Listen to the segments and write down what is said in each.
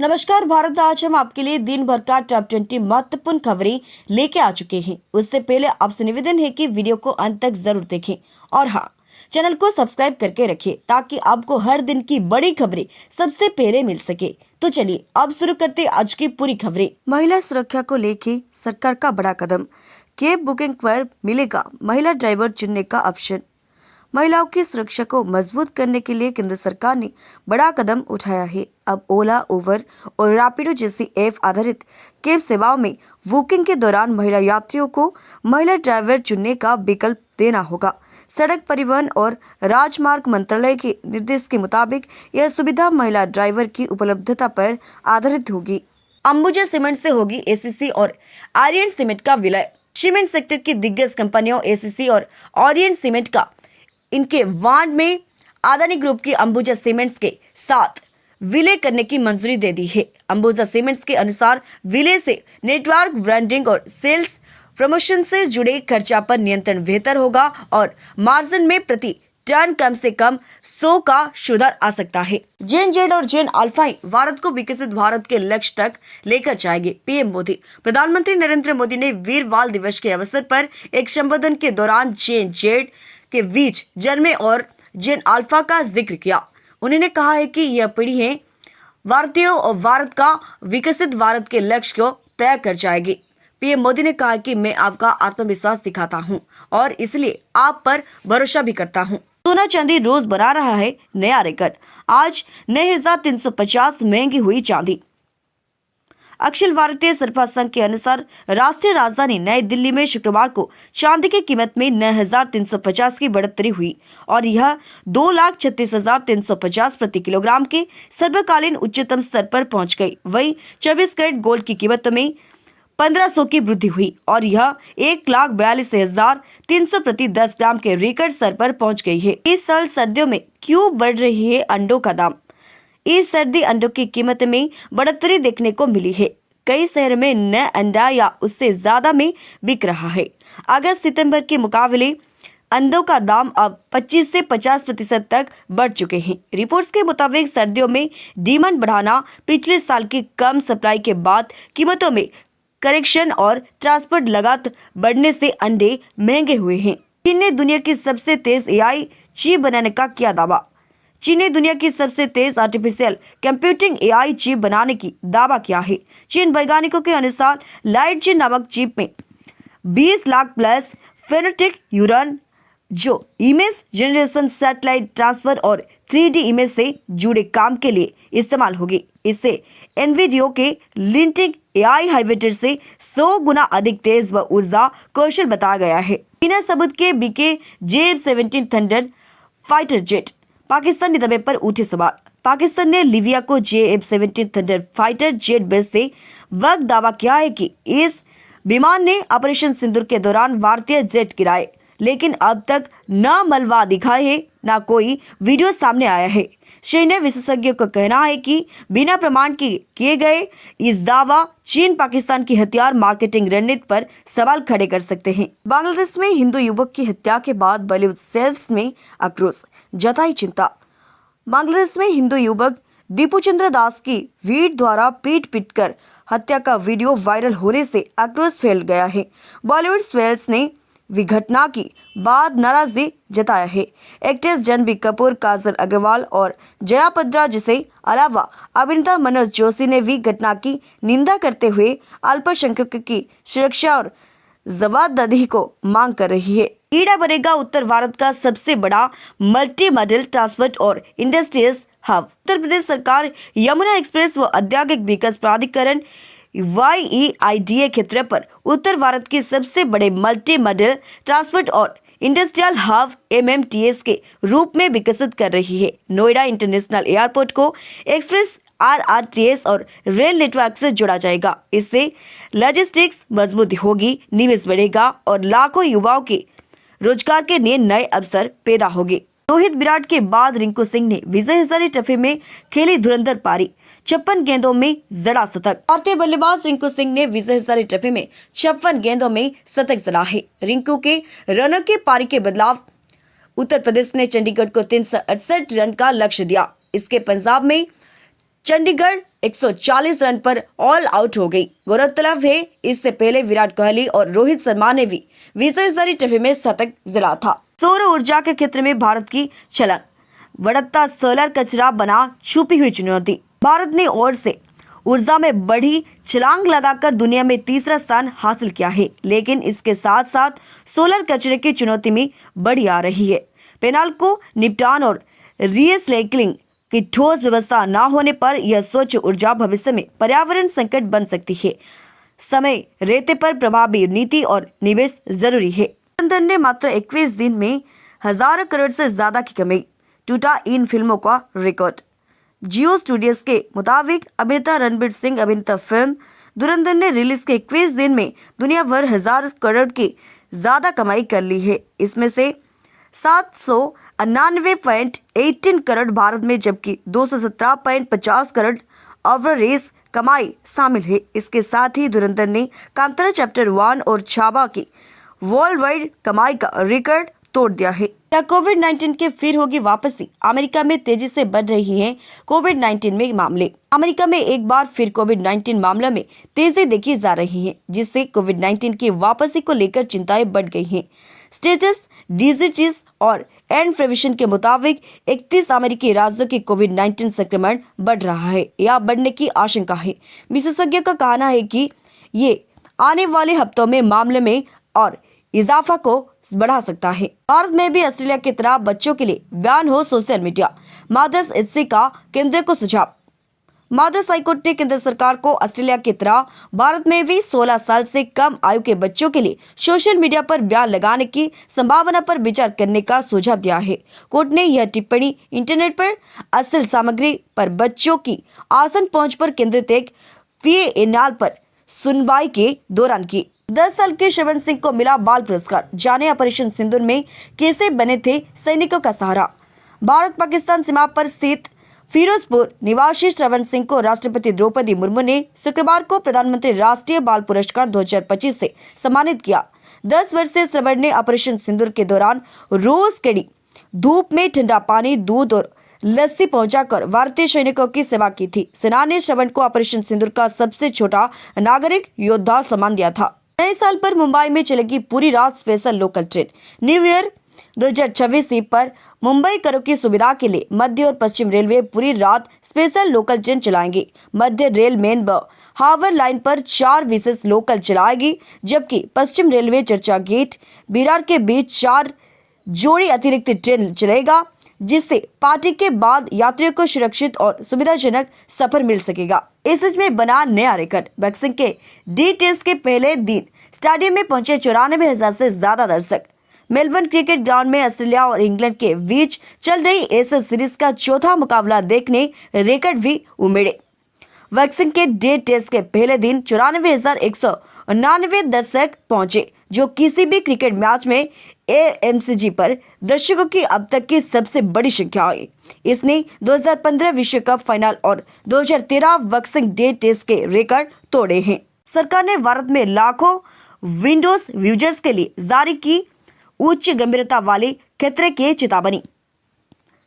नमस्कार भारत, आज हम आपके लिए दिन भर का टॉप 20 महत्वपूर्ण खबरें लेके आ चुके हैं। उससे पहले आपसे निवेदन है कि वीडियो को अंत तक जरूर देखें और हाँ, चैनल को सब्सक्राइब करके रखें ताकि आपको हर दिन की बड़ी खबरें सबसे पहले मिल सके। तो चलिए अब शुरू करते आज की पूरी खबरें। महिला सुरक्षा को लेके सरकार का बड़ा कदम, कैब बुकिंग पर मिलेगा महिला ड्राइवर चुनने का ऑप्शन। महिलाओं की सुरक्षा को मजबूत करने के लिए केंद्र सरकार ने बड़ा कदम उठाया है। अब ओला, उबर और रैपिडो जैसी ऐप आधारित कैब सेवाओं में बुकिंग के दौरान महिला यात्रियों को महिला ड्राइवर चुनने का विकल्प देना होगा। सड़क परिवहन और राजमार्ग मंत्रालय के निर्देश के मुताबिक यह सुविधा महिला ड्राइवर की उपलब्धता पर आधारित होगी। अंबुजा सीमेंट से होगी एसीसी और आर्यन सीमेंट का विलय। सीमेंट सेक्टर की दिग्गज कंपनियों एसीसी और आर्यन सीमेंट का इनके वार्ड में अदानी ग्रुप की अंबुजा सीमेंट्स के साथ विलय करने की मंजूरी दे दी है। अंबुजा सीमेंट्स के अनुसार विलय से नेटवर्क ब्रांडिंग और सेल्स प्रमोशन से जुड़े खर्चा पर नियंत्रण बेहतर होगा और मार्जिन में प्रति टन कम से कम 100 का सुधार आ सकता है। जेन जेड और जेन अल्फाई भारत को विकसित भारत के लक्ष्य तक लेकर जाएंगे। पीएम मोदी। प्रधानमंत्री नरेंद्र मोदी ने वीर बाल दिवस के अवसर पर एक संबोधन के दौरान जेन जेड के बीच जन्मे और जेन अल्फा का जिक्र किया। उन्होंने कहा है कि यह पीढ़ी है भारतीयों और भारत का विकसित भारत के लक्ष्य को तय कर जाएगी। पीएम मोदी ने कहा कि मैं आपका आत्मविश्वास दिखाता हूं और इसलिए आप पर भरोसा भी करता हूं। सोना चांदी रोज बना रहा है नया रिकॉर्ड। आज 9,350 महंगी हुई चांदी। अखिल भारतीय सरफा संघ के अनुसार राष्ट्रीय राजधानी नई दिल्ली में शुक्रवार को चांदी की कीमत में 9,350 की बढ़ोतरी हुई और यह 2,36,350 प्रति किलोग्राम के सर्वकालीन उच्चतम स्तर पर पहुंच गई। वहीं 24 कैरेट गोल्ड की कीमत में 1,500 की वृद्धि हुई और यह 1,42,300 प्रति 10 ग्राम के रिकॉर्ड स्तर पर पहुंच गई है। इस साल सर्दियों में क्यों बढ़ रही है अंडों का दाम? इस सर्दी अंडों की कीमत में बढ़ोतरी देखने को मिली है। कई शहर में नया अंडा या उससे ज्यादा में बिक रहा है। अगस्त सितंबर के मुकाबले अंडों का दाम अब 25 से 50% तक बढ़ चुके हैं। रिपोर्ट्स के मुताबिक सर्दियों में डिमांड बढ़ाना, पिछले साल की कम सप्लाई के बाद कीमतों में करेक्शन और ट्रांसपोर्ट लागत बढ़ने से अंडे महंगे हुए हैं। चीन ने दुनिया की सबसे तेज एआई चिप बनाने का किया दावा। चीन ने दुनिया की सबसे तेज आर्टिफिशियल कंप्यूटिंग एआई चिप बनाने की दावा किया है। चीन वैज्ञानिकों के अनुसार लाइट चीन नामक चिप में 20 लाख प्लस फेनोटिक यूरन जो इमेज जनरेशन, सैटेलाइट ट्रांसफर और 3D इमेज से जुड़े काम के लिए इस्तेमाल होगी। इससे एनवीडियो के लिंटिंग एआई हाइवेटर से 100 गुना अधिक तेज व ऊर्जा कौशल बताया गया है। बिना सबूत के बिके JF-17 thunder fighter jet. Pakistani दबे पर उठे सवाल। पाकिस्तान ने लीबिया को JF-17 थंडर फाइटर जेट भेजते वक्त दावा किया है कि इस विमान ने ऑपरेशन सिंदूर के दौरान भारतीय जेट गिराए, लेकिन अब तक न मलबा दिखाए है न कोई वीडियो सामने आया है। सैन्य विशेषज्ञों का कहना है कि बिना प्रमाण के किए गए इस दावा चीन पाकिस्तान की हथियार मार्केटिंग रणनीति पर सवाल खड़े कर सकते हैं। बांग्लादेश में हिंदू युवक की हत्या के बाद बॉलीवुड सेल्स में आक्रोश, जताई चिंता। बांग्लादेश में हिंदू युवक दीपू चंद्र दास की भीड़ द्वारा पीट कर हत्या का वीडियो वायरल होने से आक्रोश फैल गया है। बॉलीवुड सेल्स ने भी घटना की बाद नाराजगी जताया है। एक्ट्रेस जानवी कपूर, काजल अग्रवाल और जया बत्रा जैसे अलावा अभिनेता मनोज जोशी ने भी घटना की निंदा करते हुए अल्पसंख्यकों की सुरक्षा और जवाबदेही को मांग कर रही है। ईडा बनेगा उत्तर भारत का सबसे बड़ा मल्टी मॉडल ट्रांसपोर्ट और इंडस्ट्रियल हब। उत्तर प्रदेश सरकार यमुना एक्सप्रेस व औद्योगिक विकास प्राधिकरण YEIDA क्षेत्र पर उत्तर भारत के सबसे बड़े मल्टी मॉडल ट्रांसपोर्ट और इंडस्ट्रियल हब MMTS के रूप में विकसित कर रही है। नोएडा इंटरनेशनल एयरपोर्ट को एक्सप्रेस RRTS और रेल नेटवर्क से जोड़ा जाएगा। इससे लॉजिस्टिक्स मजबूत होगी, निवेश बढ़ेगा और लाखों युवाओं के रोजगार के लिए नए अवसर पैदा होंगे। रोहित विराट के बाद रिंकू सिंह ने विजय हजारे ट्रॉफी में खेली धुरंधर पारी, 56 गेंदों में जड़ा शतक। भारतीय बल्लेबाज रिंकू सिंह ने विजय हजारे ट्रॉफी में 56 गेंदों में शतक जड़ा है। रिंकू के रनों की पारी के बदलाव उत्तर प्रदेश ने चंडीगढ़ को 368 रन का लक्ष्य दिया। इसके पंजाब में चंडीगढ़ 140 रन पर ऑल आउट हो गई। गौरतलब है, इससे पहले विराट कोहली और रोहित शर्मा ने भी विश्व ट्रॉफी में शतक जड़ा था। सौर ऊर्जा के क्षेत्र में भारत की छलांग, बढ़ता सोलर कचरा बना छुपी हुई चुनौती। भारत ने और से ऊर्जा में बड़ी छलांग लगाकर दुनिया में तीसरा स्थान हासिल किया है, लेकिन इसके साथ साथ सोलर कचरे की चुनौती में बढ़ी आ रही है। पेनाल को निपटान और रीसाइक्लिंग की ठोस व्यवस्था न होने पर यह स्वच्छ ऊर्जा भविष्य में पर्यावरण संकट बन सकती है। समय रहते पर प्रभावी नीति और निवेश जरूरी है। लंदन ने मात्र 21 दिन में 1000 करोड़ से ज्यादा की कमाई, टूटा इन फिल्मों का रिकॉर्ड। जियो स्टूडियोज के मुताबिक अभिनेता रणबीर सिंह अभिनीत फिल्म धुरंधर ने रिलीज के 21 दिन में दुनिया भर 1000 करोड़ की ज्यादा कमाई कर ली है। इसमें से 799.18 करोड़ भारत में, जबकि 217.50 करोड़ ओवरसीज कमाई शामिल है। इसके साथ ही धुरंधर ने कांतारा चैप्टर 1 और छावा की वर्ल्ड वाइड कमाई का रिकॉर्ड तोड़ दिया है। क्या कोविड-19 के फिर होगी वापसी? अमेरिका में तेजी से बढ़ रही है कोविड-19 में मामले। अमेरिका में एक बार फिर कोविड-19 मामलों में तेजी देखी जा रही है, जिससे कोविड-19 की वापसी को लेकर चिंताएं बढ़ गई हैं। स्टेटस डिजीज और एंड प्रिवेंशन के मुताबिक 31 अमेरिकी राज्यों की कोविड-19 संक्रमण बढ़ रहा है या बढ़ने की आशंका है। विशेषज्ञों का कहना है कि ये आने वाले हफ्तों में मामले में और इजाफा को बढ़ा सकता है। भारत में भी ऑस्ट्रेलिया की तरह बच्चों के लिए बैन हो सोशल मीडिया, मादर्स एजेंसी का केंद्र को सुझाव। मादर्स हाईकोर्ट ने केंद्र सरकार को ऑस्ट्रेलिया की तरह भारत में भी 16 साल से कम आयु के बच्चों के लिए सोशल मीडिया पर बैन लगाने की संभावना पर विचार करने का सुझाव दिया है। कोर्ट ने यह टिप्पणी इंटरनेट पर अश्लील सामग्री पर बच्चों की आसान पहुंच पर केंद्रित एक PNL पर सुनवाई के दौरान की। 10 साल के श्रवण सिंह को मिला बाल पुरस्कार। जाने ऑपरेशन सिंदूर में कैसे बने थे सैनिकों का सहारा। भारत पाकिस्तान सीमा पर स्थित फिरोजपुर निवासी श्रवण सिंह को राष्ट्रपति द्रौपदी मुर्मू ने शुक्रवार को प्रधानमंत्री राष्ट्रीय बाल पुरस्कार 2025 से सम्मानित किया। 10 वर्षीय श्रवण ने ऑपरेशन सिंदूर के दौरान रोज कड़ी धूप में ठंडा पानी, दूध और लस्सी पहुंचाकर भारतीय सैनिकों की सेवा की थी। सेना ने श्रवण को ऑपरेशन सिंदूर का सबसे छोटा नागरिक योद्धा सम्मान दिया था। नए साल पर मुंबई में चलेगी पूरी रात special local train. New year 2026 eve पर मुंबई करों की सुविधा के लिए मध्य और पश्चिम रेलवे पूरी रात स्पेशल लोकल ट्रेन चलाएंगी। मध्य रेल मेन व हावर लाइन पर 4 विशेष लोकल चलाएगी, जबकि पश्चिम रेलवे चर्चा गेट विरार के बीच 4 जोड़ी अतिरिक्त ट्रेन चलेगा, जिससे पार्टी के बाद यात्रियों को सुरक्षित और सुविधाजनक सफर मिल सकेगा। इस में बना नया रिकॉर्ड। बॉक्सिंग के डी टेस्ट के पहले दिन स्टेडियम में पहुंचे 94,000 से ज्यादा दर्शक। मेलबर्न क्रिकेट ग्राउंड में ऑस्ट्रेलिया और इंग्लैंड के बीच चल रही एशिया सीरीज का चौथा मुकाबला देखने रिकॉर्ड भी उमड़े। बॉक्सिंग के डे टेस्ट के पहले दिन 94,199 दर्शक पहुंचे, जो किसी भी क्रिकेट मैच में AMCG पर दर्शकों की अब तक की सबसे बड़ी संख्या है। इसने 2015 विश्व कप फाइनल और 2013 बॉक्सिंग डे टेस्ट के रिकॉर्ड तोड़े हैं। सरकार ने भारत में लाखों विंडोज यूजर्स के लिए जारी की उच्च गंभीरता वाली खतरे की चेतावनी।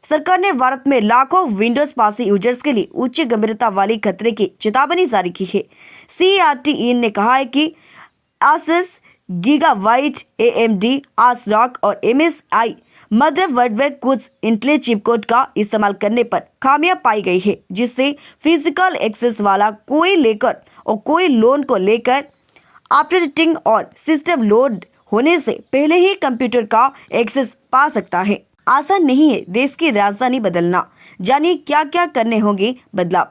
सरकार ने भारत में लाखों विंडोज पास यूजर्स के लिए उच्च गंभीरता वाली खतरे की चेतावनी जारी की है। CRTE ने कहा है कि ASUS, गीगाबाइट, AMD, ASRock और MSI मदरबोर्ड में कुछ इंटेल चिप कोड का इस्तेमाल करने पर खामियां पाई गई है, जिससे फिजिकल एक्सेस वाला कोई लेकर और कोई लोन को लेकर ऑपरेटिंग और सिस्टम लोड होने से पहले ही कंप्यूटर का एक्सेस पा सकता है। आसान नहीं है देश की राजधानी बदलना। जानिए क्या क्या करने होंगे बदलाव।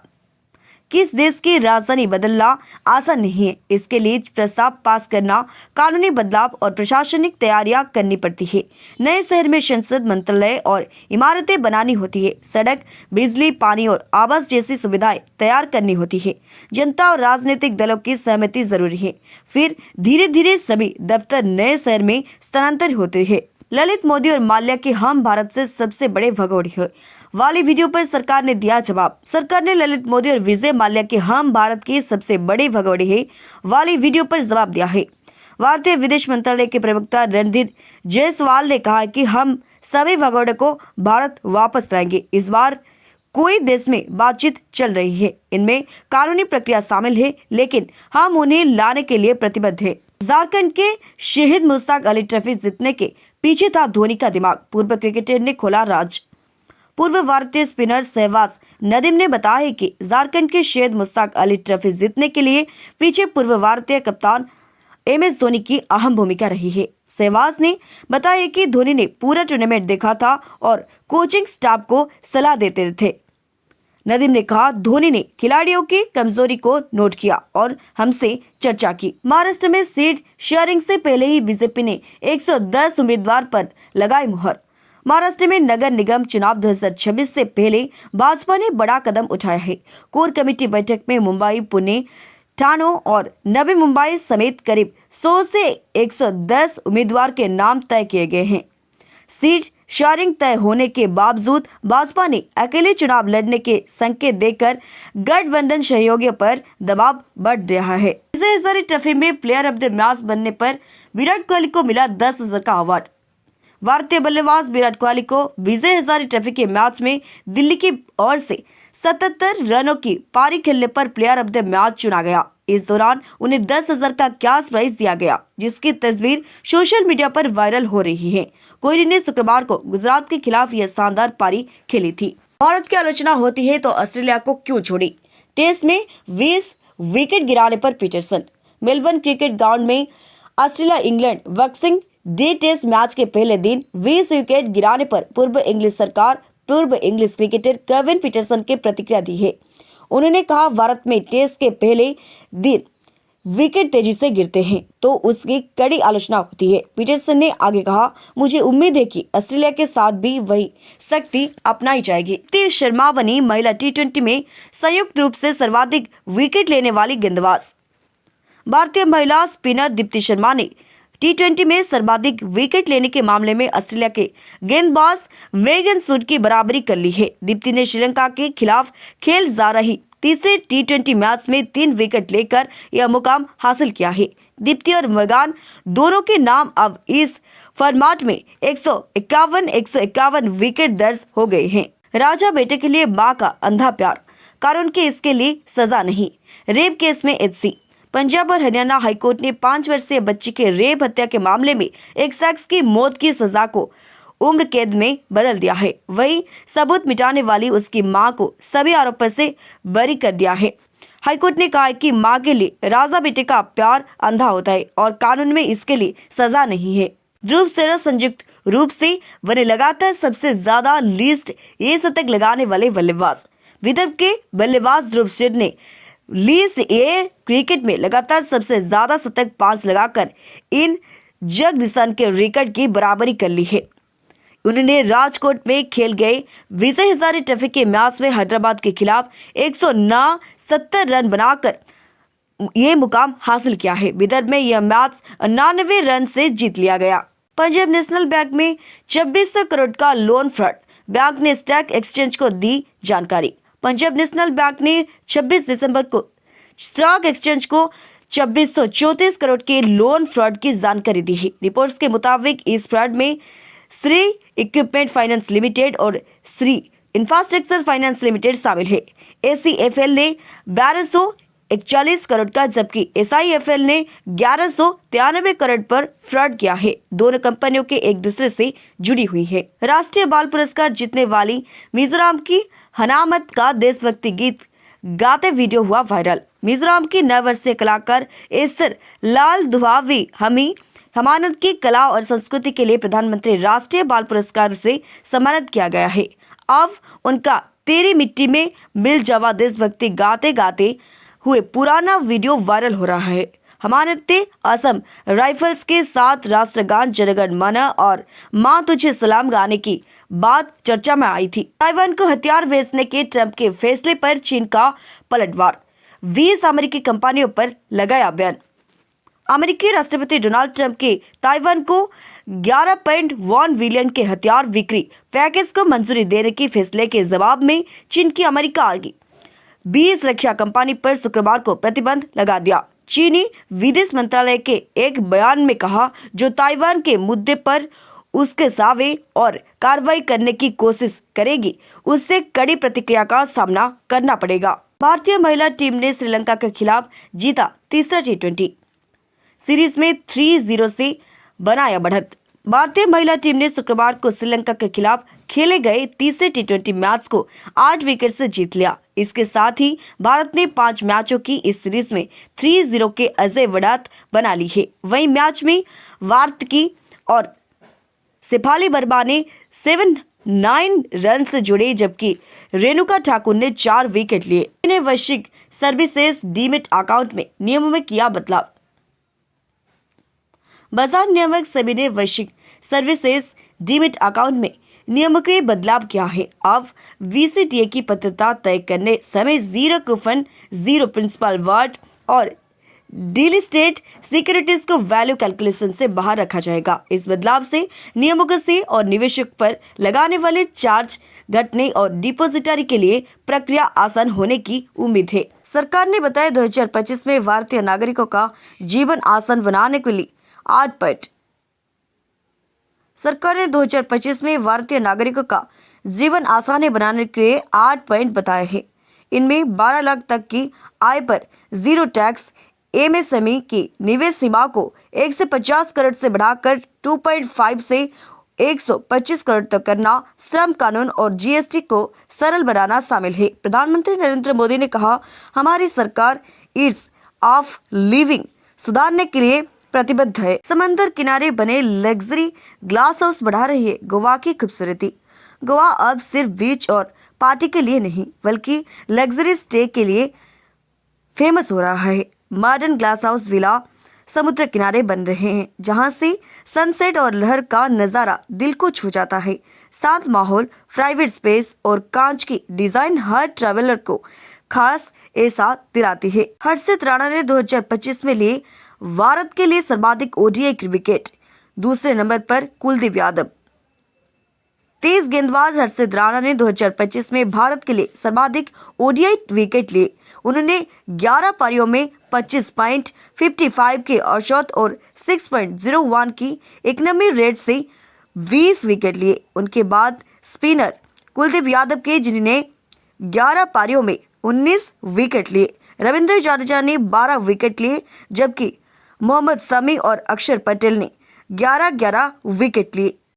किस देश की राजधानी बदलना आसान नहीं है। इसके लिए प्रस्ताव पास करना, कानूनी बदलाव और प्रशासनिक तैयारियां करनी पड़ती है। नए शहर में संसद, मंत्रालय और इमारतें बनानी होती है। सड़क, बिजली, पानी और आवास जैसी सुविधाएं तैयार करनी होती है। जनता और राजनीतिक दलों की सहमति जरूरी है। फिर धीरे धीरे सभी दफ्तर नए शहर में स्थानांतरित होते हैं। ललित मोदी और माल्या के हम भारत से सबसे बड़े भगोड़े हैं वाली वीडियो पर सरकार ने दिया जवाब। सरकार ने ललित मोदी और विजय माल्या के हम भारत के सबसे बड़े भगोड़े हैं वाली वीडियो पर जवाब दिया है। भारतीय विदेश मंत्रालय के प्रवक्ता रणधीर जायसवाल ने कहा कि हम सभी भगोड़े को भारत वापस लाएंगे। इस बार कोई देश में बातचीत चल रही है। इनमें कानूनी प्रक्रिया शामिल है, लेकिन हम उन्हें लाने के लिए प्रतिबद्ध हैं। झारखंड के शहीद मुश्ताक अली ट्रॉफी जीतने के पीछे था धोनी का दिमाग। पूर्व क्रिकेटर ने खोला राज। पूर्व भारतीय स्पिनर सहवाग नदीम ने बताया कि झारखंड के शहीद मुश्ताक अली ट्रॉफी जीतने के लिए पीछे पूर्व भारतीय कप्तान MS धोनी की अहम भूमिका रही है। सहवाग ने बताया कि धोनी ने पूरा टूर्नामेंट देखा था और कोचिंग स्टाफ को सलाह देते थे। नदीम ने कहा, धोनी ने खिलाड़ियों की कमजोरी को नोट किया और हमसे चर्चा की। महाराष्ट्र में सीट शेयरिंग से पहले ही बीजेपी ने 110 उम्मीदवार पर लगाई मुहर। महाराष्ट्र में नगर निगम चुनाव 2026 से पहले भाजपा ने बड़ा कदम उठाया है। कोर कमेटी बैठक में मुंबई, पुणे, ठाणे और नवी मुंबई समेत करीब 100 से 110 उम्मीदवार के नाम तय किए गए हैं। सीट शेयरिंग तय होने के बावजूद भाजपा ने अकेले चुनाव लड़ने के संकेत देकर गठबंधन सहयोगियों पर दबाव बढ़ रहा है। विजय हजारे ट्रॉफी में प्लेयर ऑफ द मैच बनने पर विराट कोहली को मिला 10,000 का अवार्ड। भारतीय बल्लेबाज विराट कोहली को विजय हजारे ट्रॉफी के मैच में दिल्ली की ओर से 77 रनों की पारी खेलने पर प्लेयर ऑफ द मैच चुना गया। इस दौरान उन्हें 10,000 का कैश प्राइज दिया गया, जिसकी तस्वीर सोशल मीडिया पर वायरल हो रही है। कोहली ने शुक्रवार को गुजरात के खिलाफ यह शानदार पारी खेली थी। भारत की आलोचना होती है तो ऑस्ट्रेलिया को क्यों छोड़ी? टेस्ट में 20 विकेट गिराने पर पीटरसन। मेलबर्न क्रिकेट ग्राउंड में Australia England Boxing Day test match के पहले दिन 20 विकेट गिराने पर पूर्व इंग्लिश क्रिकेटर केविन पीटरसन की प्रतिक्रिया दी है। उन्होंने कहा, भारत में टेस्ट के पहले दिन विकेट तेजी से गिरते हैं तो उसकी कड़ी आलोचना होती है। पीटरसन ने आगे कहा, मुझे उम्मीद है कि ऑस्ट्रेलिया के साथ भी वही सख्ती अपनाई जाएगी। दीप्ति शर्मा बनी महिला T20 में संयुक्त रूप से सर्वाधिक विकेट लेने वाली गेंदबाज। भारतीय महिला स्पिनर दीप्ति शर्मा ने T20 में सर्वाधिक विकेट लेने के मामले में ऑस्ट्रेलिया के गेंदबाज मेगन सूट की बराबरी कर ली है। दीप्ति ने श्रीलंका के खिलाफ खेल जा रही तीसरे T20 मैच में 3 विकेट लेकर यह मुकाम हासिल किया है। दीप्ति और मेगन दोनों के नाम अब इस फॉर्मेट में 151 विकेट दर्ज हो गए हैं। राजा बेटे के लिए मां का अंधा प्यार, कानून की इसके लिए सजा नहीं। रेप केस में HC। पंजाब और हरियाणा हाईकोर्ट ने 5 वर्षीय बच्ची के रेप हत्या के मामले में एक शख्स की मौत की सजा को उम्र कैद में बदल दिया है। वहीं सबूत मिटाने वाली उसकी मां को सभी आरोपों से बरी कर दिया है। हाईकोर्ट ने कहा है कि मां के लिए राजा बेटे का प्यार अंधा होता है और कानून में इसके लिए सजा नहीं है। ध्रुव सेना संयुक्त रूप से बने लगातार सबसे ज्यादा लिस्ट ये शतक लगाने वाले बल्लेबाज। विदर्भ के बल्लेबाज ध्रुव सेना ने लिस्ट ए क्रिकेट में लगातार सबसे ज्यादा शतक 5 लगाकर इन जगदीशन के रिकॉर्ड की बराबरी कर ली है। उन्होंने राजकोट में खेल गए विजय हजारे ट्रॉफी के मैच में हैदराबाद के खिलाफ 169 रन बनाकर ये मुकाम हासिल किया है। विदर्भ में यह मैच 99 रन से जीत लिया गया। पंजाब नेशनल बैंक में 2600 करोड़ का लोन फ्रॉड, बैंक ने स्टॉक एक्सचेंज को दी जानकारी। पंजाब नेशनल बैंक ने 26 दिसंबर को स्टॉक एक्सचेंज को 2634 करोड़ के लोन फ्रॉड की जानकारी दी है। रिपोर्ट्स के मुताबिक इस फ्रॉड में श्री इक्विपमेंट फाइनेंस लिमिटेड और श्री इंफ्रास्ट्रक्चर फाइनेंस लिमिटेड शामिल है। ACFL ने 1241 करोड़ का, जबकि SIFL ने 1193 करोड़ पर फ्रॉड किया है। दोनों कंपनियों के एक दूसरे से जुड़ी हुई है। राष्ट्रीय बाल पुरस्कार जीतने वाली मिजोरम की हनामत का देशभक्ति गीत गाते वीडियो हुआ वायरल। मिजोरम की 9 वर्षीय कलाकार एस्तर लाल दुहावी हमानत की कला और संस्कृति के लिए प्रधानमंत्री राष्ट्रीय बाल पुरस्कार से सम्मानित किया गया है। अब उनका तेरी मिट्टी में मिल जावा देशभक्ति गाते गाते हुए पुराना वीडियो वायरल हो रहा है। हमानत ने असम राइफल्स के साथ राष्ट्रगान जनगण मन और माँ तुझे सलाम गाने की बात चर्चा में आई थी। ताइवान को हथियार बेचने के ट्रंप के फैसले पर चीन का पलटवार, 20 अमेरिकी कंपनियों पर लगाया बैन। अमेरिकी राष्ट्रपति डोनाल्ड ट्रंप के ताइवान को 11.1 बिलियन के हथियार बिक्री पैकेज को मंजूरी देने के फैसले के जवाब में चीन की अमेरिका की 20 रक्षा कंपनी पर शुक्रवार को प्रतिबंध लगा दिया। चीनी विदेश मंत्रालय के एक बयान में कहा, जो ताइवान के मुद्दे पर उसके दावे और कार्रवाई करने की कोशिश करेगी उससे कड़ी प्रतिक्रिया का सामना करना पड़ेगा। भारतीय महिला टीम ने श्रीलंका के खिलाफ जीता तीसरा T20 सीरीज में 3-0 से बनाया बढ़त। भारतीय महिला टीम ने शुक्रवार को श्रीलंका के खिलाफ खेले गए तीसरे T20 मैच को 8 विकेट से जीत लिया। इसके साथ ही भारत ने 5 मैचों की इस सीरीज में 3-0 के अजय बढ़त बना ली है। वहीं मैच में वार्तकी और शेफाली वर्मा ने 7-9 रन से जुड़े, जबकि रेणुका ठाकुर ने 4 विकेट लिए। इन्हें वैश्विक सर्विसेज डीमेट अकाउंट में नियमों में किया बदलाव। बाजार नियामक सेबी ने वैश्विक सर्विसेज डीमेट अकाउंट में नियमों के बदलाव किया है। अब VCTA की पात्रता तय करने समय 0 कूपन, 0 प्रिंसिपल वार्ड और डीलिस्टेड सिक्योरिटीज को वैल्यू कैलकुलेशन से बाहर रखा जाएगा। इस बदलाव से नियामकों से और निवेशक पर लगाने वाले चार्ज घटने और डिपॉजिटरी के लिए प्रक्रिया आसान होने की उम्मीद है। सरकार ने बताया 2025 में भारतीय नागरिकों का जीवन आसान बनाने के लिए 8 पॉइंट। सरकार ने 2025 में भारतीय नागरिकों का जीवन आसान बनाने के लिए 8 पॉइंट बताए हैं। इनमें 12 लाख तक की आय पर 0 टैक्स, MSME की निवेश सीमा को 1 से 50 करोड़ से बढ़ाकर 2.5 से 125 करोड़ तक करना, श्रम कानून और GST को सरल बनाना शामिल है। प्रधानमंत्री नरेंद्र मोदी ने कहा, हमारी सरकार ईज ऑफ लिविंग सुधारने के लिए प्रतिबद्ध है। समंदर किनारे बने लग्जरी ग्लास हाउस बढ़ा रही है गोवा की खूबसूरती। गोवा अब सिर्फ बीच और पार्टी के लिए नहीं, बल्कि लग्जरी स्टे के लिए फेमस हो रहा है। मॉडर्न ग्लास हाउस विला समुद्र किनारे बन रहे हैं, जहां से सनसेट और लहर का नजारा दिल को छू जाता है। शांत माहौल, प्राइवेट स्पेस और कांच की डिजाइन हर ट्रैवलर को खास एहसास दिलाती है। हर्षित राणा ने 2025 में लिए भारत के लिए सर्वाधिक ODI विकेट। दूसरे नंबर पर कुलदीप यादव। तेज गेंदबाज हर्षित राणा ने 2025 में भारत के लिए सर्वाधिक ODI विकेट लिए। उन्होंने 11 पारियों में 25.55 के औसत और 6.01 की इकोनॉमी रेट से 20 विकेट लिए। उनके बाद स्पिनर कुलदीप यादव के, जिन्होंने 11 पारियों में 19 विकेट लिए। रविंद्र जडेजा ने 12 विकेट लिए, जबकि मोहम्मद शमी और अक्षर पटेल ने 11-11 विकेट लिए।